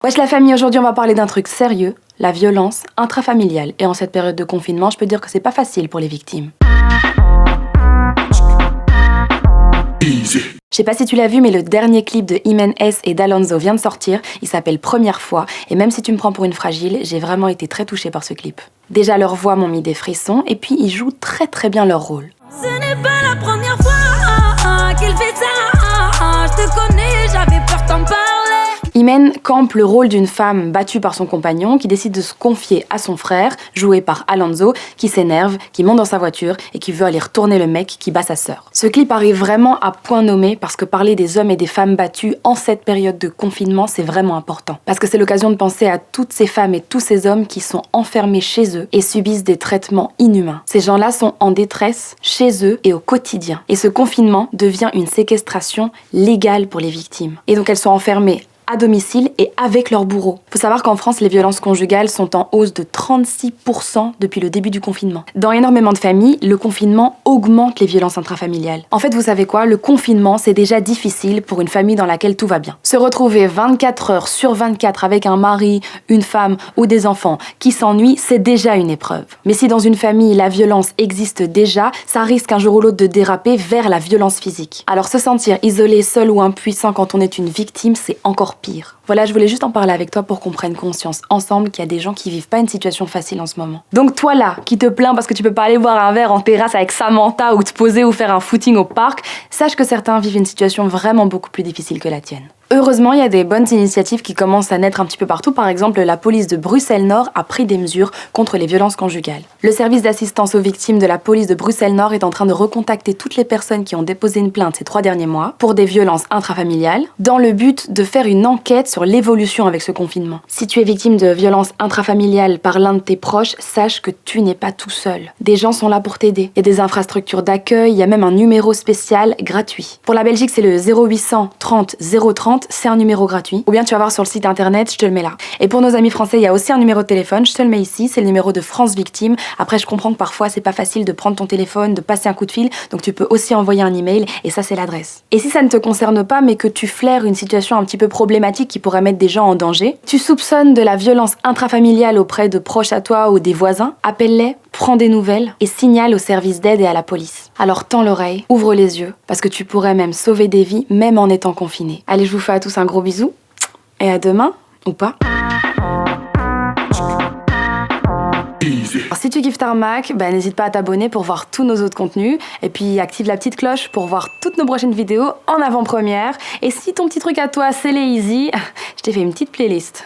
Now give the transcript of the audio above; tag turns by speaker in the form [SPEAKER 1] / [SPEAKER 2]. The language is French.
[SPEAKER 1] Wesh la famille, aujourd'hui on va parler d'un truc sérieux, la violence intrafamiliale. Et en cette période de confinement, je peux dire que c'est pas facile pour les victimes. Je sais pas si tu l'as vu, mais le dernier clip de Imen S et d'Alonso vient de sortir. Il s'appelle Première fois. Et même si tu me prends pour une fragile, j'ai vraiment été très touchée par ce clip. Déjà, leurs voix m'ont mis des frissons, et puis ils jouent très très bien leur rôle.
[SPEAKER 2] Ce n'est pas la première fois qu'il fait ça. Je te connais, j'avais peur d'en parler.
[SPEAKER 1] Imen campe le rôle d'une femme battue par son compagnon qui décide de se confier à son frère, joué par Alonso, qui s'énerve, qui monte dans sa voiture et qui veut aller retourner le mec qui bat sa sœur. Ce clip arrive vraiment à point nommé parce que parler des hommes et des femmes battus en cette période de confinement, c'est vraiment important. Parce que c'est l'occasion de penser à toutes ces femmes et tous ces hommes qui sont enfermés chez eux et subissent des traitements inhumains. Ces gens-là sont en détresse chez eux et au quotidien. Et ce confinement devient une séquestration légale pour les victimes. Et donc elles sont enfermées à domicile et avec leur bourreau. Faut savoir qu'en France, les violences conjugales sont en hausse de 36% depuis le début du confinement. Dans énormément de familles, le confinement augmente les violences intrafamiliales. En fait, vous savez quoi? Le confinement, c'est déjà difficile pour une famille dans laquelle tout va bien. Se retrouver 24 heures sur 24 avec un mari, une femme ou des enfants qui s'ennuient, c'est déjà une épreuve. Mais si dans une famille, la violence existe déjà, ça risque un jour ou l'autre de déraper vers la violence physique. Alors se sentir isolé, seul ou impuissant quand on est une victime, c'est encore pire. Voilà, je voulais juste en parler avec toi pour qu'on prenne conscience ensemble qu'il y a des gens qui vivent pas une situation facile en ce moment. Donc toi là, qui te plains parce que tu peux pas aller boire un verre en terrasse avec Samantha ou te poser ou faire un footing au parc, sache que certains vivent une situation vraiment beaucoup plus difficile que la tienne. Heureusement, il y a des bonnes initiatives qui commencent à naître un petit peu partout. Par exemple, la police de Bruxelles-Nord a pris des mesures contre les violences conjugales. Le service d'assistance aux victimes de la police de Bruxelles-Nord est en train de recontacter toutes les personnes qui ont déposé une plainte ces 3 derniers mois pour des violences intrafamiliales, dans le but de faire une enquête sur l'évolution avec ce confinement. Si tu es victime de violences intrafamiliales par l'un de tes proches, sache que tu n'es pas tout seul. Des gens sont là pour t'aider. Il y a des infrastructures d'accueil, il y a même un numéro spécial gratuit. Pour la Belgique, c'est le 0800 30 030. C'est un numéro gratuit. Ou bien tu vas voir sur le site internet, je te le mets là. Et pour nos amis français, il y a aussi un numéro de téléphone, je te le mets ici, c'est le numéro de France Victime. Après, je comprends que parfois, c'est pas facile de prendre ton téléphone, de passer un coup de fil, donc tu peux aussi envoyer un email, et ça, c'est l'adresse. Et si ça ne te concerne pas, mais que tu flaires une situation un petit peu problématique qui pourrait mettre des gens en danger, tu soupçonnes de la violence intrafamiliale auprès de proches à toi ou des voisins, appelle-les, prends des nouvelles et signale au service d'aide et à la police. Alors tends l'oreille, ouvre les yeux, parce que tu pourrais même sauver des vies, même en étant confiné. Allez, je vous fais à tous un gros bisou, et à demain, ou pas. Alors, si tu kiffes Tarmac, n'hésite pas à t'abonner pour voir tous nos autres contenus, et puis active la petite cloche pour voir toutes nos prochaines vidéos en avant-première. Et si ton petit truc à toi, c'est les easy, je t'ai fait une petite playlist.